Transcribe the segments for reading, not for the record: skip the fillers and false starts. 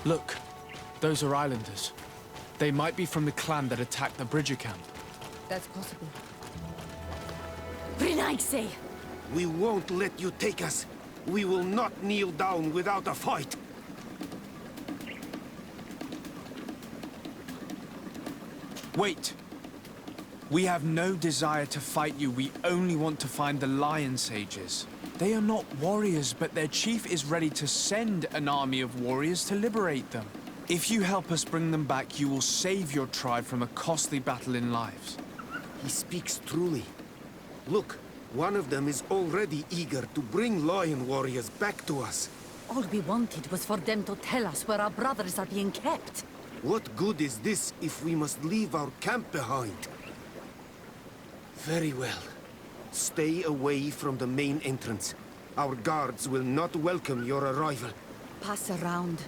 Look, those are islanders. They might be from the clan that attacked the Bridger camp. That's possible. Brinaigse! We won't let you take us. We will not kneel down without a fight. Wait! We have no desire to fight you. We only want to find the Lion Sages. They are not warriors, but their chief is ready to send an army of warriors to liberate them. If you help us bring them back, you will save your tribe from a costly battle in lives. He speaks truly. Look, one of them is already eager to bring lion warriors back to us. All we wanted was for them to tell us where our brothers are being kept. What good is this if we must leave our camp behind? Very well. Stay away from the main entrance. Our guards will not welcome your arrival. Pass around.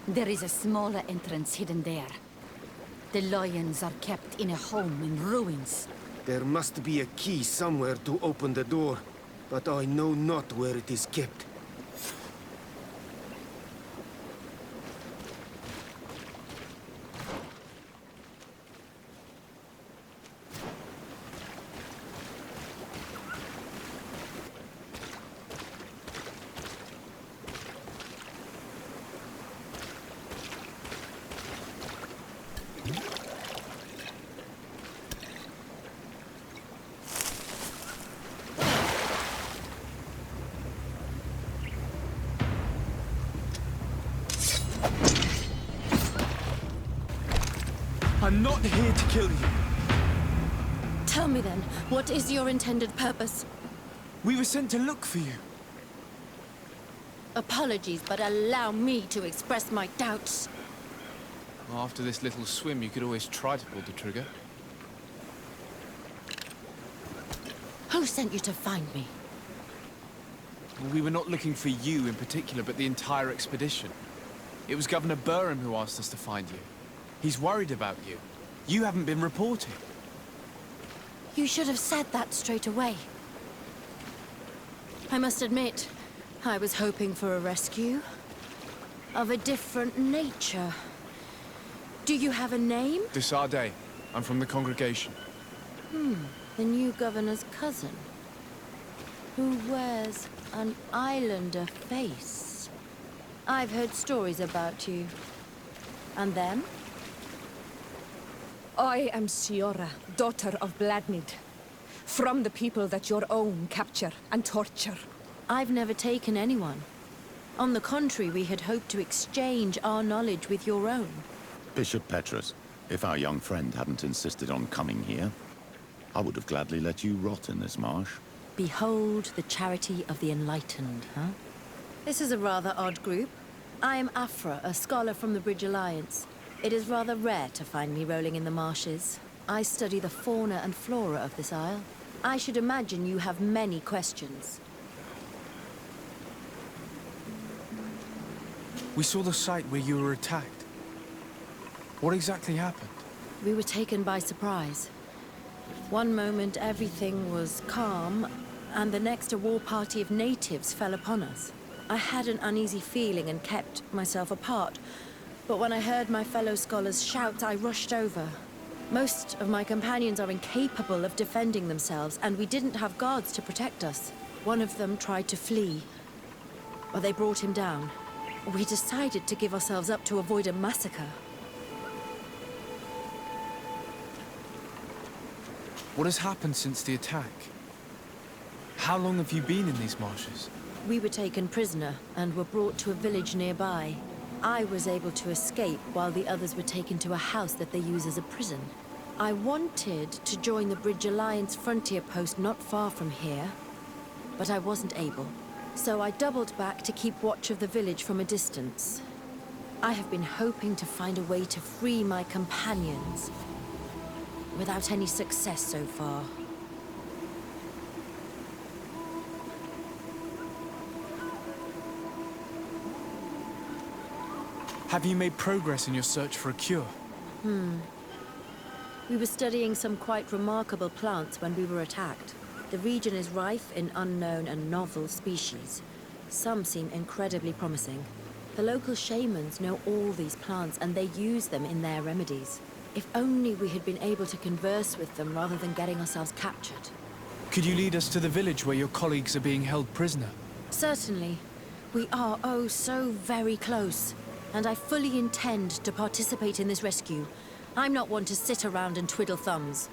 There is a smaller entrance hidden there. The lions are kept in a home in ruins. There must be a key somewhere to open the door, but I know not where it is kept. I'm not here to kill you. Tell me then, what is your intended purpose? We were sent to look for you. Apologies, but allow me to express my doubts. Well, after this little swim, you could always try to pull the trigger. Who sent you to find me? We were not looking for you in particular, but the entire expedition. It was Governor Burham who asked us to find you. He's worried about you. You haven't been reporting. You should have said that straight away. I must admit, I was hoping for a rescue. Of a different nature. Do you have a name? Tiseba. I'm from the congregation. The new governor's cousin. Who wears an islander face. I've heard stories about you. And then? I am Siora, daughter of Bladnid. From the people that your own capture and torture. I've never taken anyone. On the contrary, we had hoped to exchange our knowledge with your own. Bishop Petrus, if our young friend hadn't insisted on coming here, I would have gladly let you rot in this marsh. Behold the charity of the enlightened, huh? This is a rather odd group. I am Afra, a scholar from the Bridge Alliance. It is rather rare to find me rolling in the marshes. I study the fauna and flora of this isle. I should imagine you have many questions. We saw the site where you were attacked. What exactly happened? We were taken by surprise. One moment everything was calm, and the next a war party of natives fell upon us. I had an uneasy feeling and kept myself apart. But when I heard my fellow scholars shout, I rushed over. Most of my companions are incapable of defending themselves, and we didn't have guards to protect us. One of them tried to flee, but they brought him down. We decided to give ourselves up to avoid a massacre. What has happened since the attack? How long have you been in these marshes? We were taken prisoner and were brought to a village nearby. I was able to escape while the others were taken to a house that they use as a prison. I wanted to join the Bridge Alliance frontier post not far from here, but I wasn't able. So I doubled back to keep watch of the village from a distance. I have been hoping to find a way to free my companions, without any success so far. Have you made progress in your search for a cure? We were studying some quite remarkable plants when we were attacked. The region is rife in unknown and novel species. Some seem incredibly promising. The local shamans know all these plants and they use them in their remedies. If only we had been able to converse with them rather than getting ourselves captured. Could you lead us to the village where your colleagues are being held prisoner? Certainly. We are, oh, so very close. And I fully intend to participate in this rescue. I'm not one to sit around and twiddle thumbs.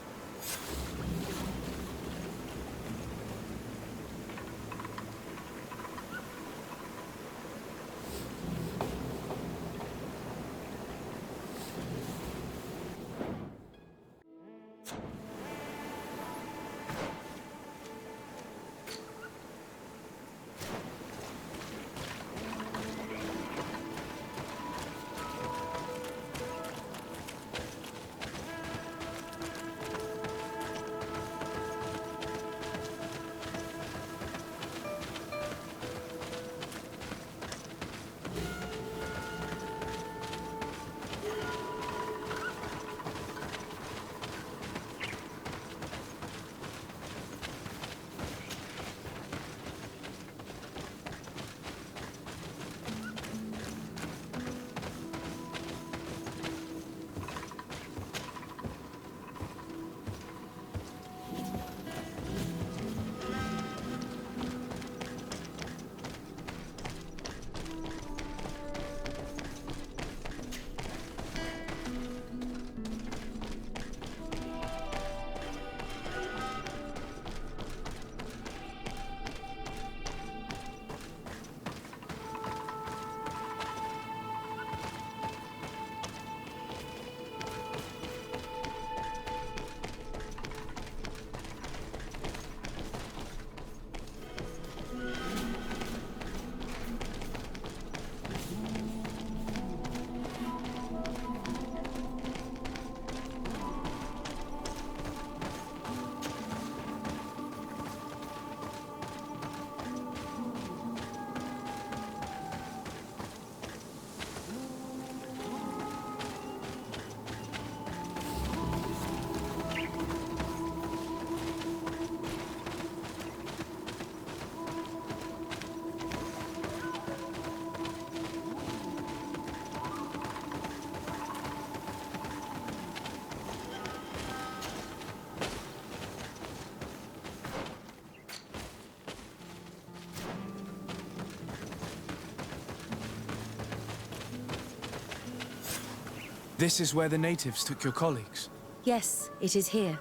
This is where the natives took your colleagues. Yes, it is here.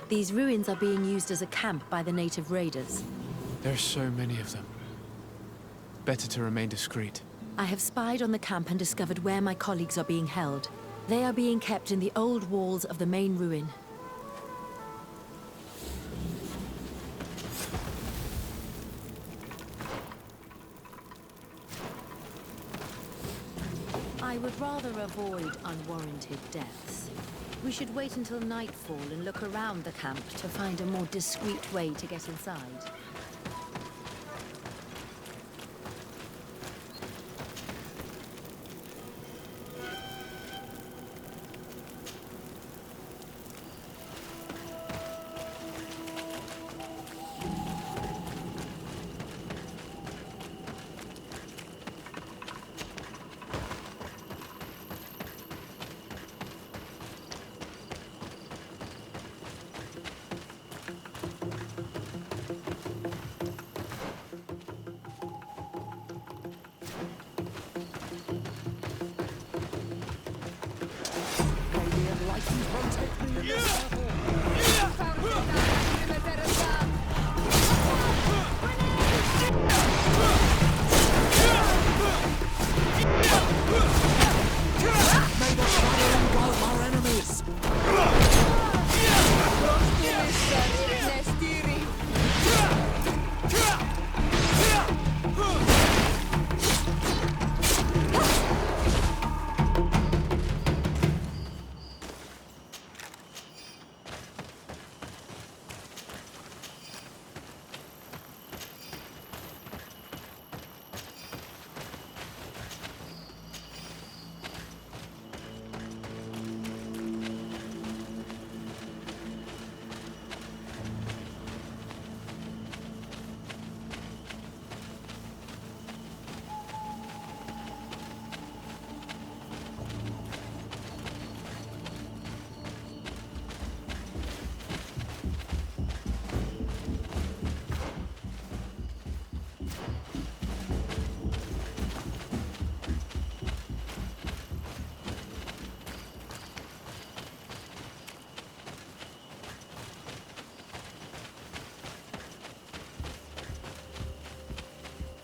These ruins are being used as a camp by the native raiders. There are so many of them. Better to remain discreet. I have spied on the camp and discovered where my colleagues are being held. They are being kept in the old walls of the main ruin. I would rather avoid unwarranted deaths. We should wait until nightfall and look around the camp to find a more discreet way to get inside.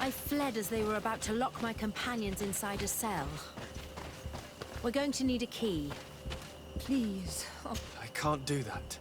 I fled as they were about to lock my companions inside a cell. We're going to need a key. Please. Oh, I can't do that.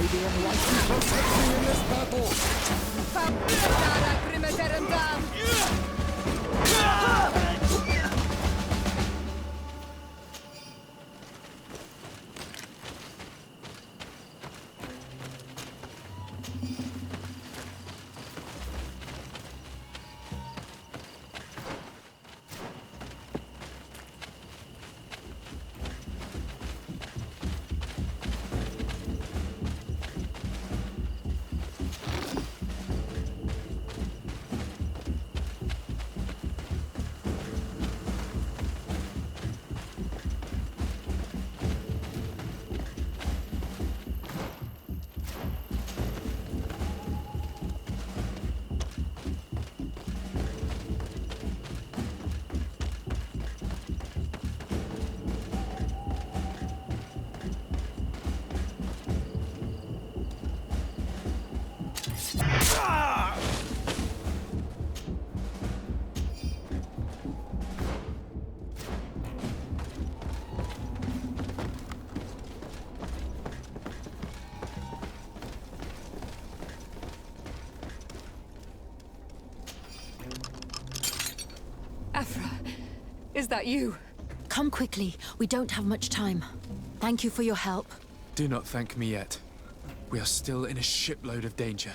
May the Enlightened protect me in this battle! Fabdara Grimeterendam! Afra, is that you? Come quickly. We don't have much time. Thank you for your help. Do not thank me yet. We are still in a shipload of danger.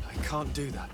I can't do that.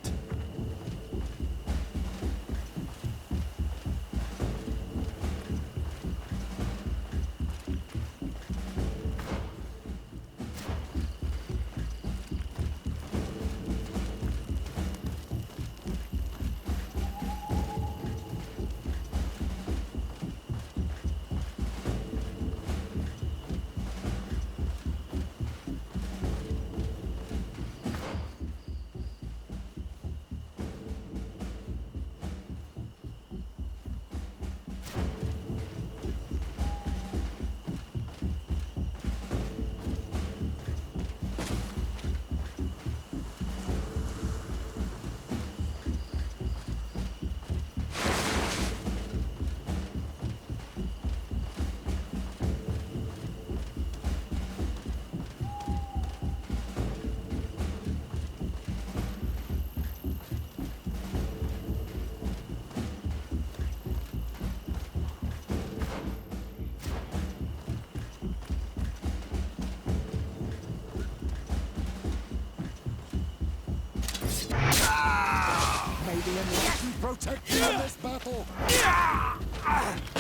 May the Enlightened protect me in this battle!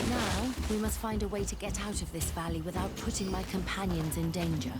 Now, we must find a way to get out of this valley without putting my companions in danger.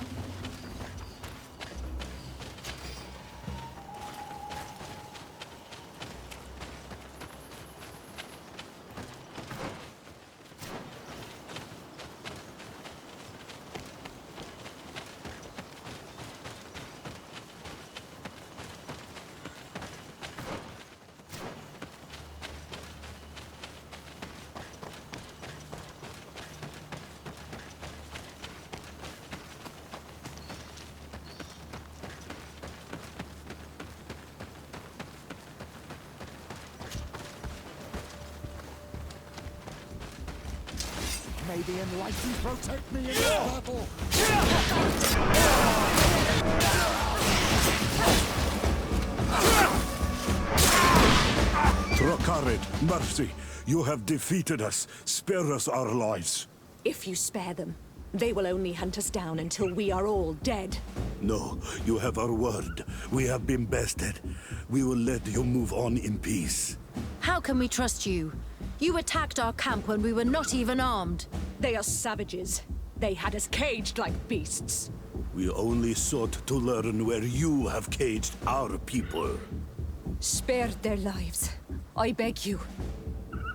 May the Enlightened protect me in this battle! Trakarid, mercy, you have defeated us. Spare us our lives. If you spare them, they will only hunt us down until we are all dead. No, you have our word. We have been bested. We will let you move on in peace. How can we trust you? You attacked our camp when we were not even armed. They are savages. They had us caged like beasts. We only sought to learn where you have caged our people. Spare their lives. I beg you.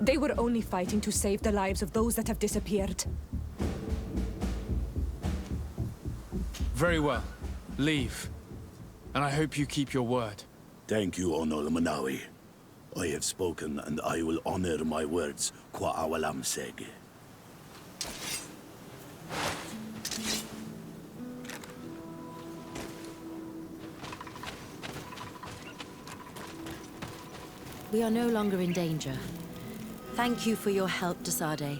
They were only fighting to save the lives of those that have disappeared. Very well. Leave. And I hope you keep your word. Thank you, Onol Manawi. I have spoken, and I will honor my words, Kwa awalam sege. We are no longer in danger. Thank you for your help, Tisade.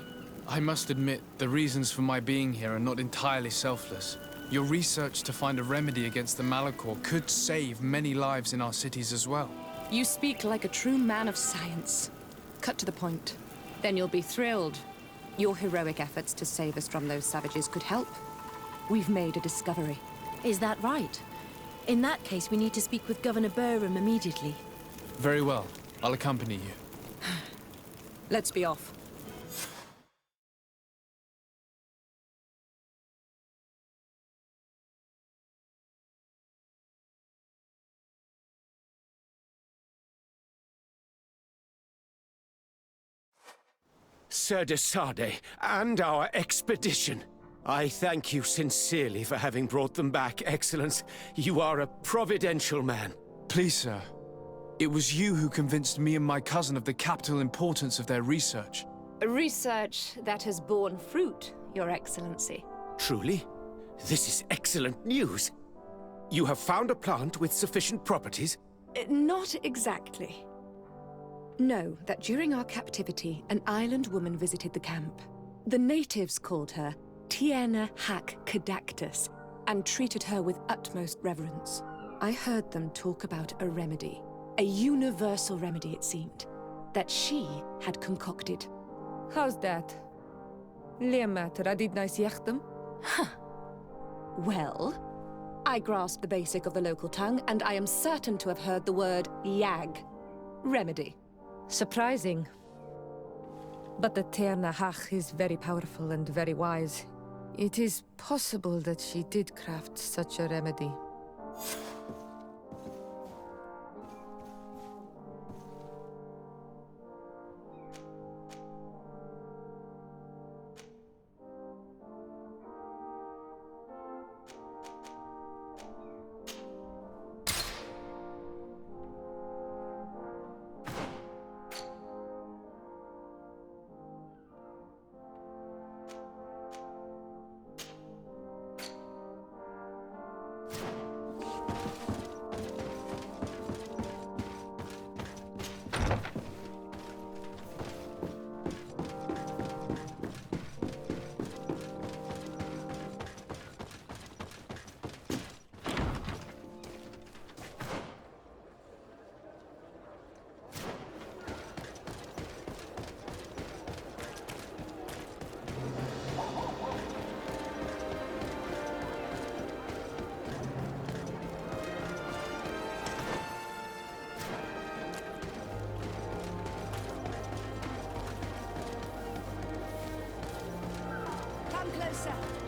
I must admit, the reasons for my being here are not entirely selfless. Your research to find a remedy against the Malachor could save many lives in our cities as well. You speak like a true man of science. Cut to the point. Then you'll be thrilled. Your heroic efforts to save us from those savages could help. We've made a discovery. Is that right? In that case, we need to speak with Governor Burham immediately. Very well. I'll accompany you. Let's be off. Sir Tisade, and our expedition. I thank you sincerely for having brought them back, Excellence. You are a providential man. Please, sir. It was you who convinced me and my cousin of the capital importance of their research. Research that has borne fruit, Your Excellency. Truly? This is excellent news. You have found a plant with sufficient properties? Not exactly. Know that during our captivity, an island woman visited the camp. The natives called her Tiena Hac Cadactus and treated her with utmost reverence. I heard them talk about a remedy, a universal remedy it seemed, that she had concocted. How's that? Huh. Well, I grasped the basic of the local tongue, and I am certain to have heard the word yag, remedy. Surprising. But the Terna Hach is very powerful and very wise. It is possible that she did craft such a remedy.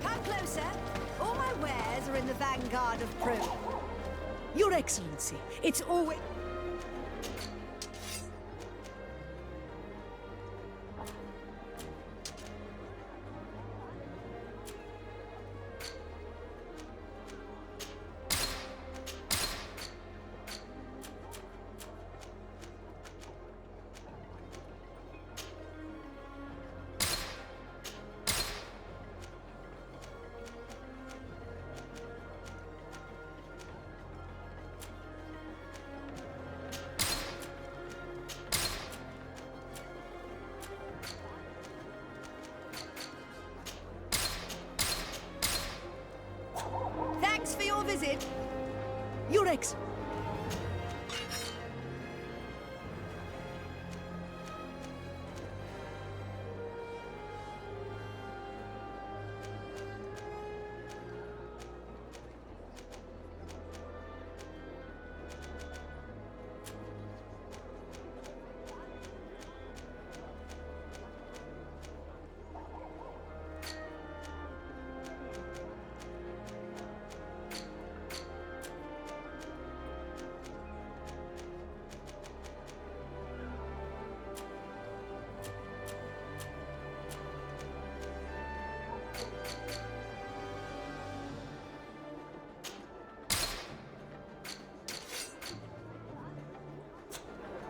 Come closer. All my wares are in the vanguard of Pro. Your Excellency, it's always... your visit. Your Excellency.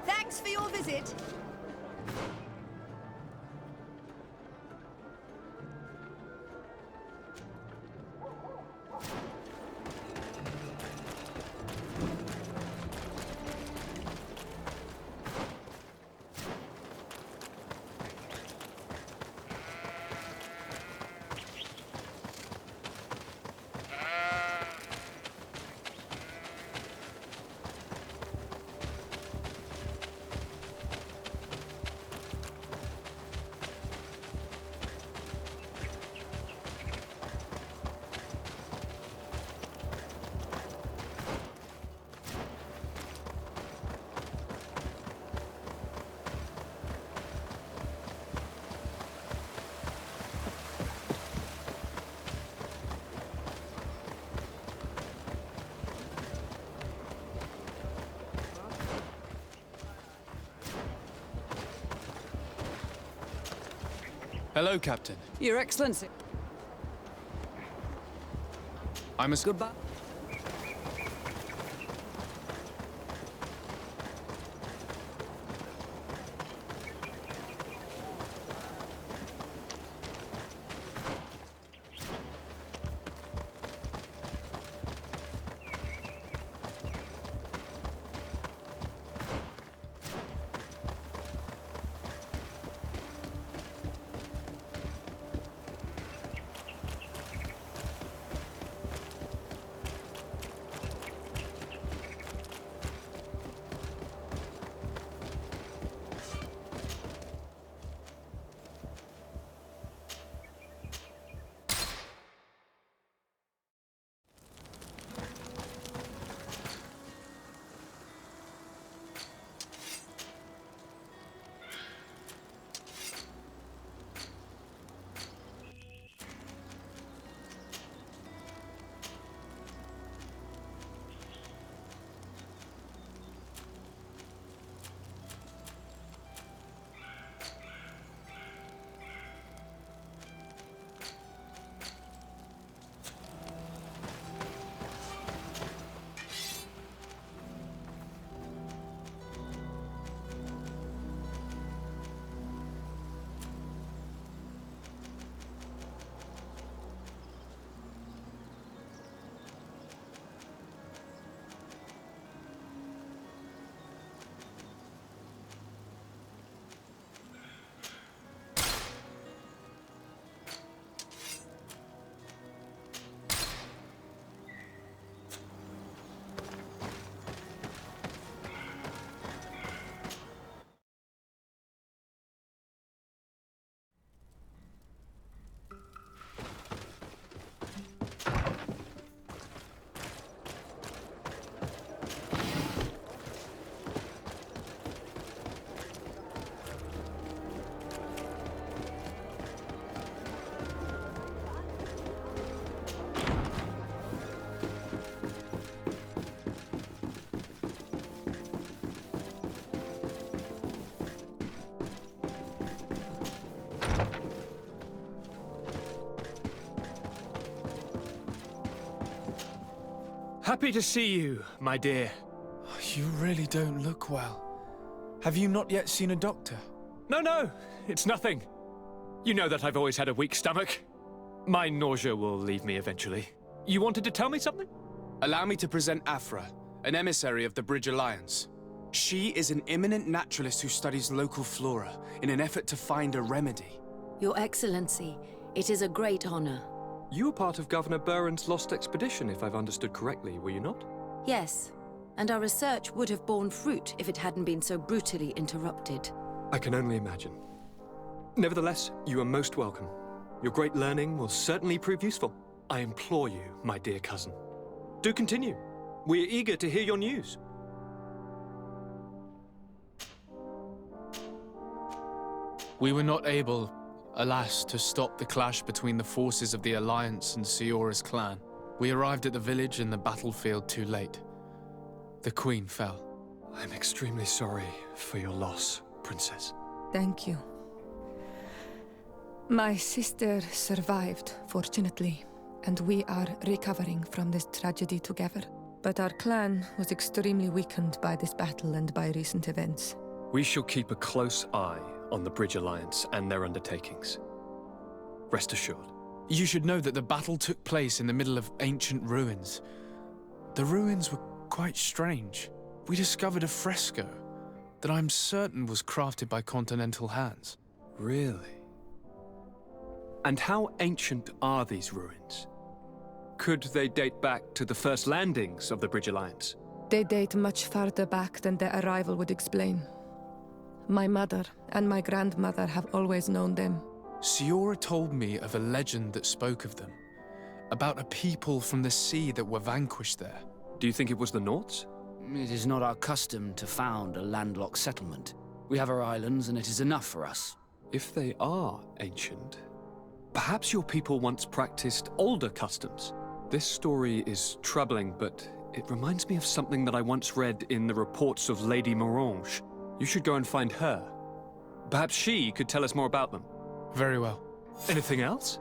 Thanks for your visit. Hello, Captain. Your Excellency. I'm a... Goodbye. Happy to see you, my dear. You really don't look well. Have you not yet seen a doctor? No, it's nothing. You know that I've always had a weak stomach. My nausea will leave me eventually. You wanted to tell me something? Allow me to present Afra, an emissary of the Bridge Alliance. She is an eminent naturalist who studies local flora in an effort to find a remedy. Your Excellency, it is a great honor. You were part of Governor Buren's lost expedition, if I've understood correctly, were you not? Yes, and our research would have borne fruit if it hadn't been so brutally interrupted. I can only imagine. Nevertheless, you are most welcome. Your great learning will certainly prove useful. I implore you, my dear cousin. Do continue. We're eager to hear your news. We were not able, alas, to stop the clash between the forces of the Alliance and Siora's clan. We arrived at the village and the battlefield too late. The Queen fell. I'm extremely sorry for your loss, Princess. Thank you. My sister survived, fortunately, and we are recovering from this tragedy together. But our clan was extremely weakened by this battle and by recent events. We shall keep a close eye on the Bridge Alliance and their undertakings. Rest assured. You should know that the battle took place in the middle of ancient ruins. The ruins were quite strange. We discovered a fresco that I'm certain was crafted by continental hands. Really? And how ancient are these ruins? Could they date back to the first landings of the Bridge Alliance? They date much farther back than their arrival would explain. My mother and my grandmother have always known them. Siora told me of a legend that spoke of them, about a people from the sea that were vanquished there. Do you think it was the Nauts? It is not our custom to found a landlocked settlement. We have our islands, and it is enough for us. If they are ancient, perhaps your people once practiced older customs. This story is troubling, but it reminds me of something that I once read in the reports of Lady Morange. You should go and find her. Perhaps she could tell us more about them. Very well. Anything else?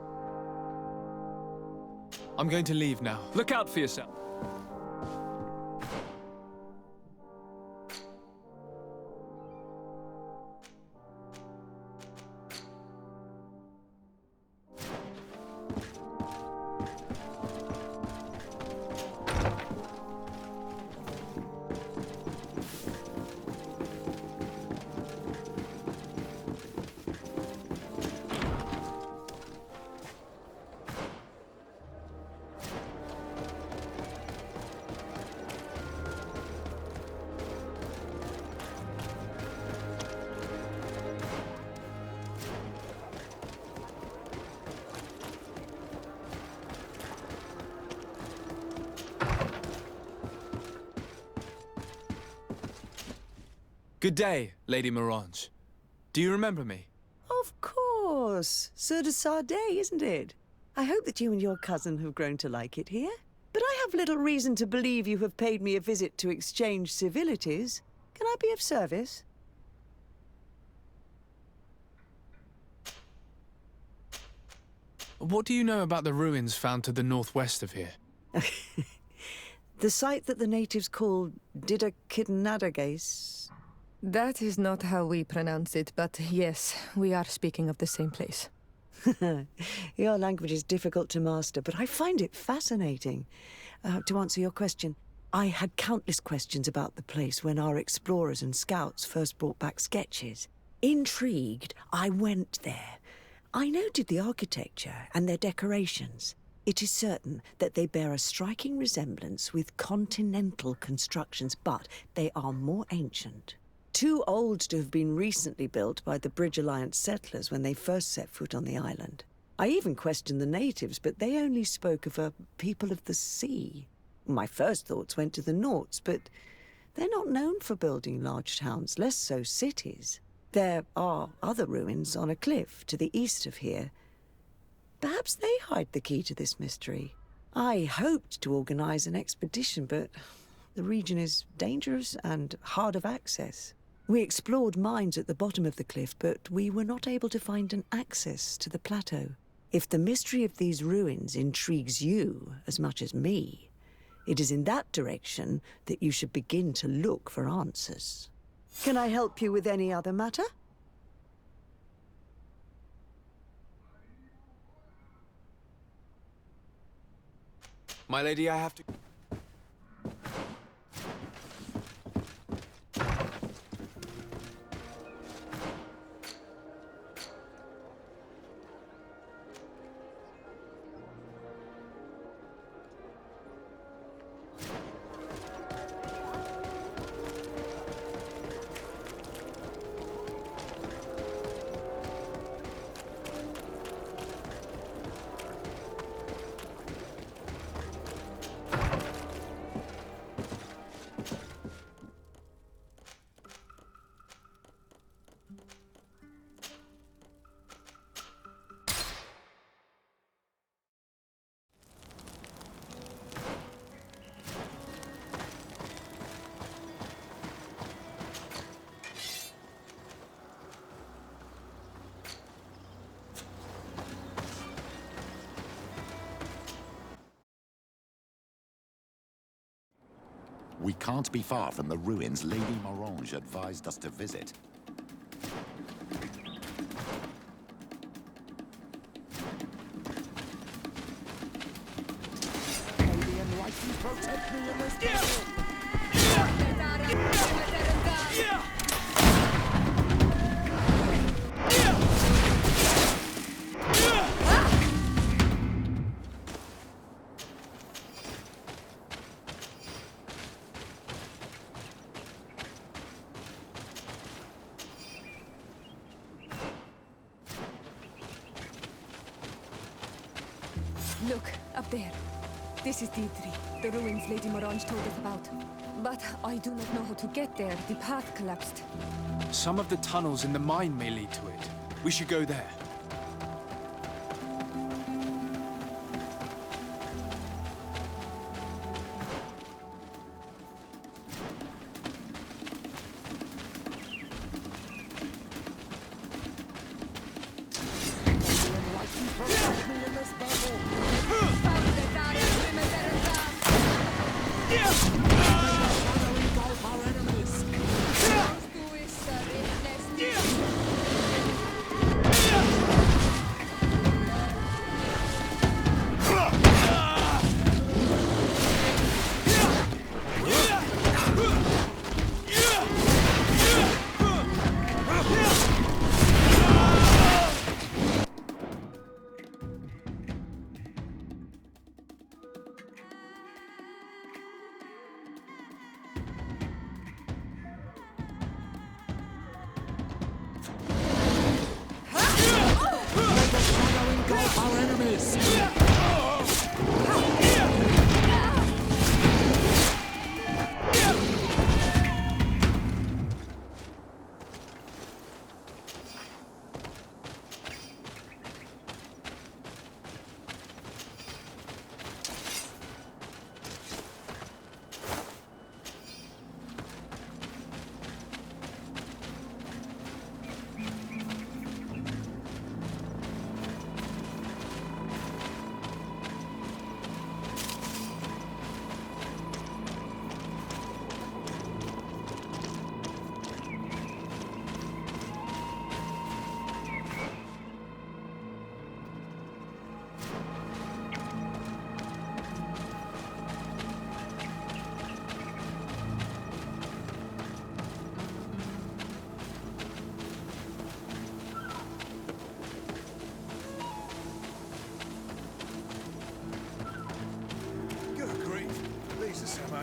I'm going to leave now. Look out for yourself. Good day, Lady Morange. Do you remember me? Of course. Sir de Sardet, isn't it? I hope that you and your cousin have grown to like it here. But I have little reason to believe you have paid me a visit to exchange civilities. Can I be of service? What do you know about the ruins found to the northwest of here? The site that the natives call Didakidnadagase. That is not how we pronounce it, but yes, we are speaking of the same place. Your language is difficult to master, but I find it fascinating. To answer your question, I had countless questions about the place when our explorers and scouts first brought back sketches. Intrigued, I went there. I noted the architecture and their decorations. It is certain that they bear a striking resemblance with continental constructions, but they are more ancient. Too old to have been recently built by the Bridge Alliance settlers when they first set foot on the island. I even questioned the natives, but they only spoke of a people of the sea. My first thoughts went to the Nauts, but they're not known for building large towns, less so cities. There are other ruins on a cliff to the east of here. Perhaps they hide the key to this mystery. I hoped to organize an expedition, but the region is dangerous and hard of access. We explored mines at the bottom of the cliff, but we were not able to find an access to the plateau. If the mystery of these ruins intrigues you as much as me, it is in that direction that you should begin to look for answers. Can I help you with any other matter? My lady, I have to... We can't be far from the ruins Lady Morange advised us to visit. Protect me in this Look, up there. This is Deirdre, the ruins Lady Morange told us about. But I do not know how to get there. The path collapsed. Some of the tunnels in the mine may lead to it. We should go there.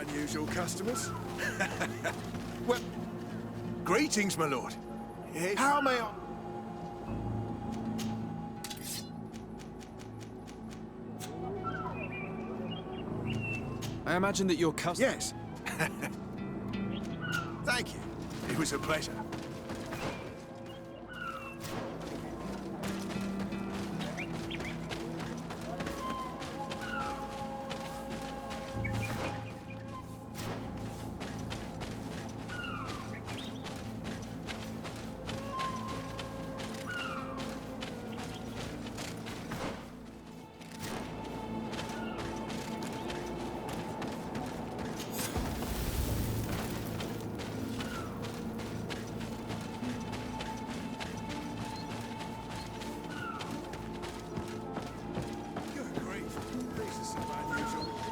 Unusual customers. Well, greetings, my lord. Yes. How may I... I imagine that your customer... Yes. Thank you. It was a pleasure.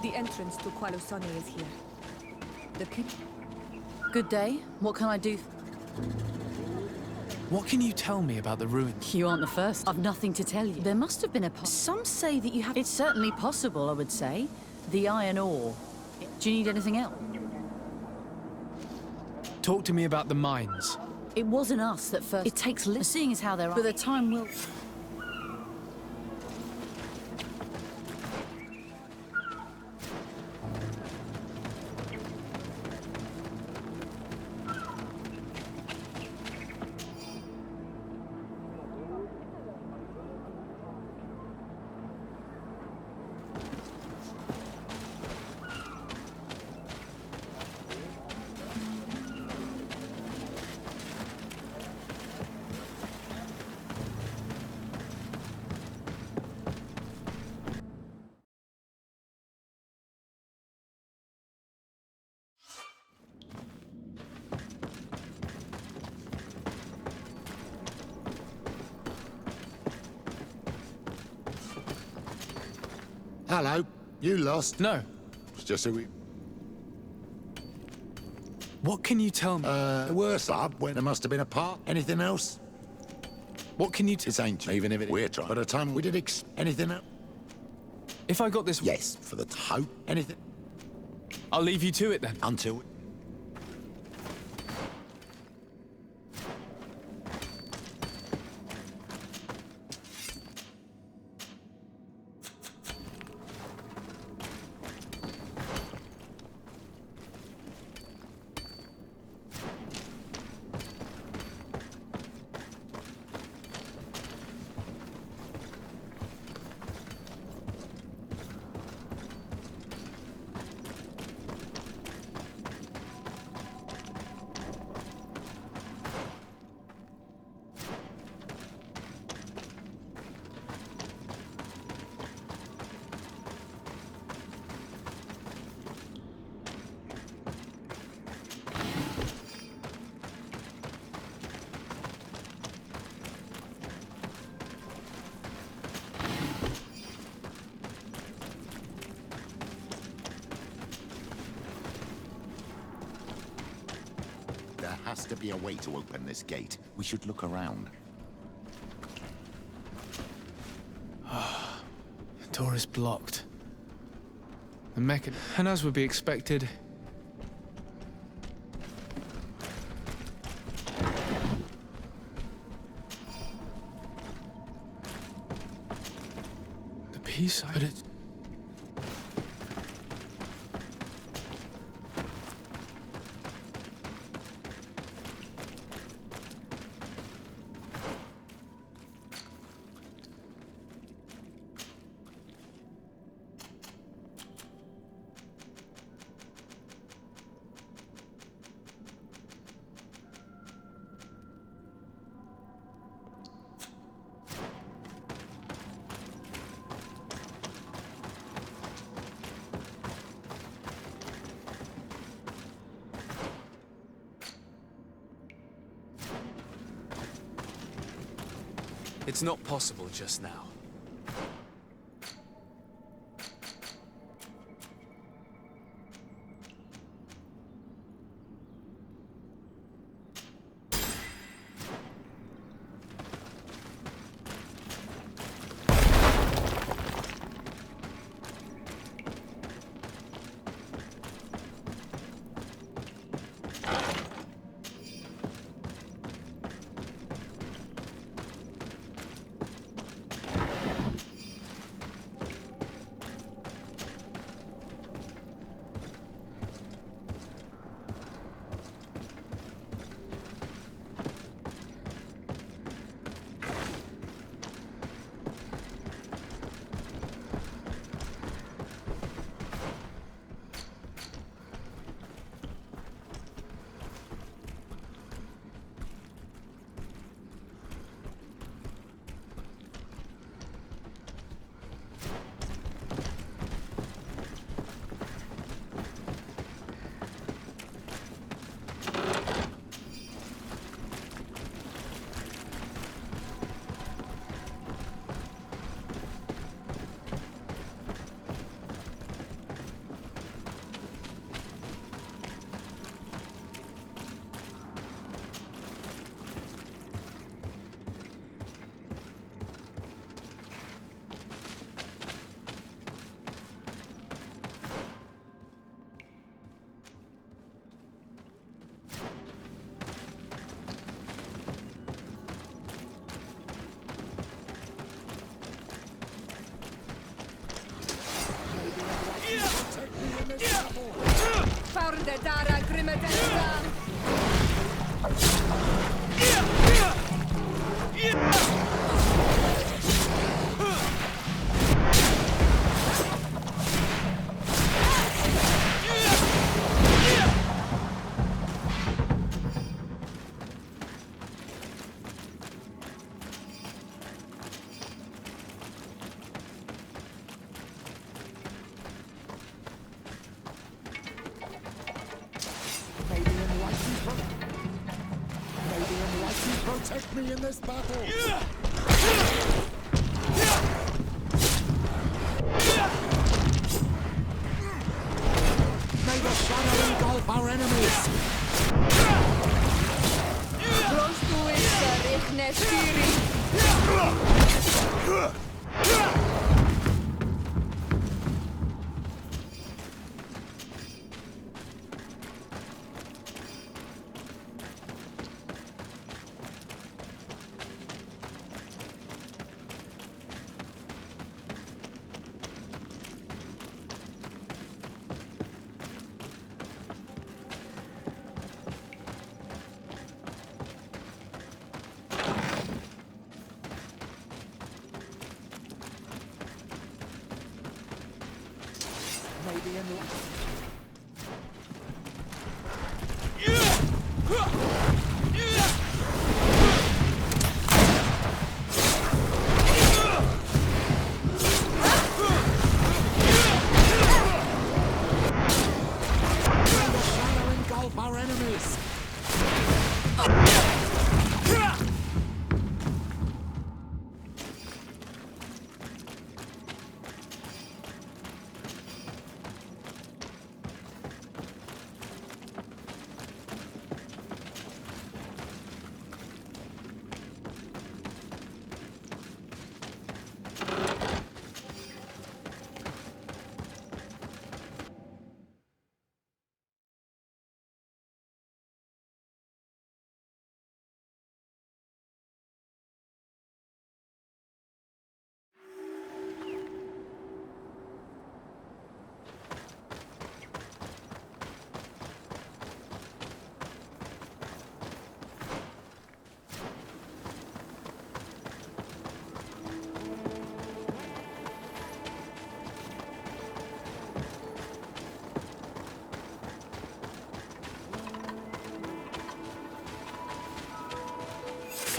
The entrance to Qualusone is here. The king... Good day. What can I do? What can you tell me about the ruins? You aren't the first. I've nothing to tell you. There must have been a... Some say that you have... It's certainly possible, I would say. The iron ore. Do you need anything else? Talk to me about the mines. It wasn't us that first... It takes... Seeing as how there are... But the time will... Hello. You lost? No. It's just a What can you tell me? worse up when there must have been a part. Anything else? What can you tell? It's ancient, even if we're trying. By the time we did anything else? If I got this... Yes, for the hope. Anything. I'll leave you to it then. Until... There has to be a way to open this gate. We should look around. The door is blocked. The mechanism... And as would be expected... The piece... But it's... It's not possible just now. Protect me in this battle! Maybe in our enemies.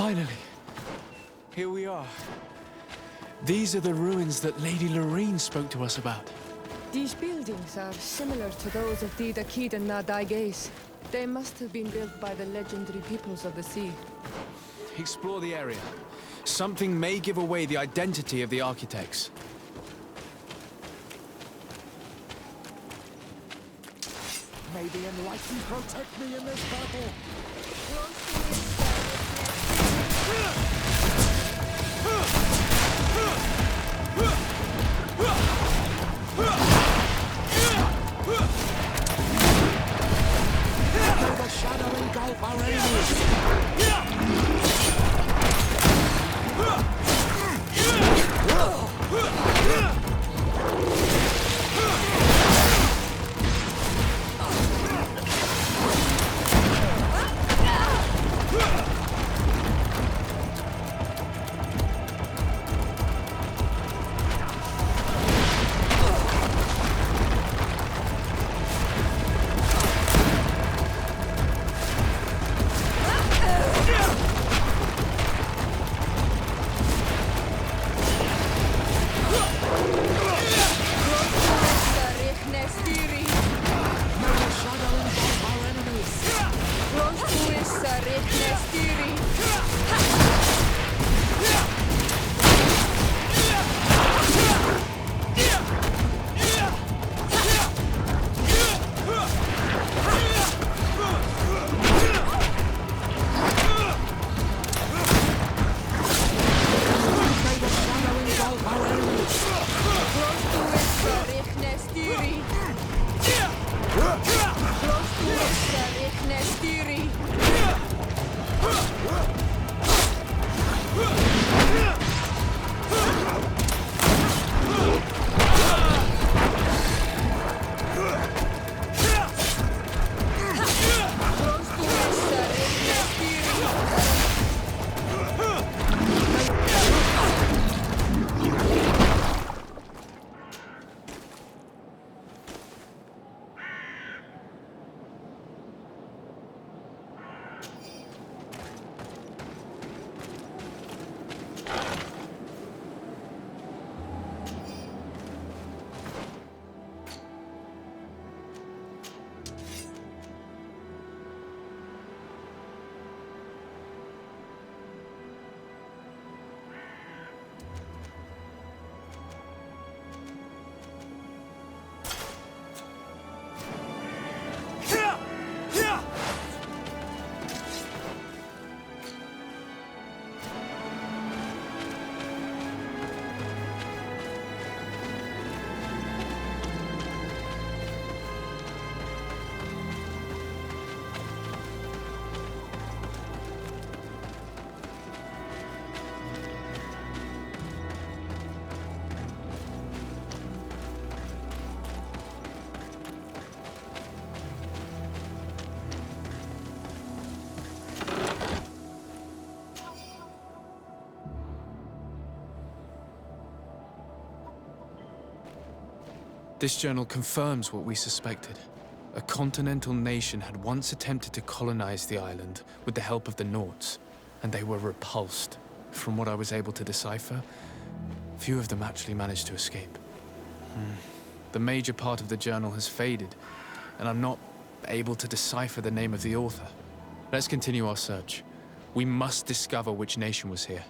Finally, here we are. These are the ruins that Lady Lorene spoke to us about. These buildings are similar to those of the Dakid and Nadaiges. They must have been built by the legendary peoples of the sea. Explore the area. Something may give away the identity of the architects. May the Enlightened protect me in this battle. May the shadow engulf our enemies. Nestiri! This journal confirms what we suspected. A continental nation had once attempted to colonize the island with the help of the Nords, and they were repulsed. From what I was able to decipher, few of them actually managed to escape. The major part of the journal has faded, and I'm not able to decipher the name of the author. Let's continue our search. We must discover which nation was here.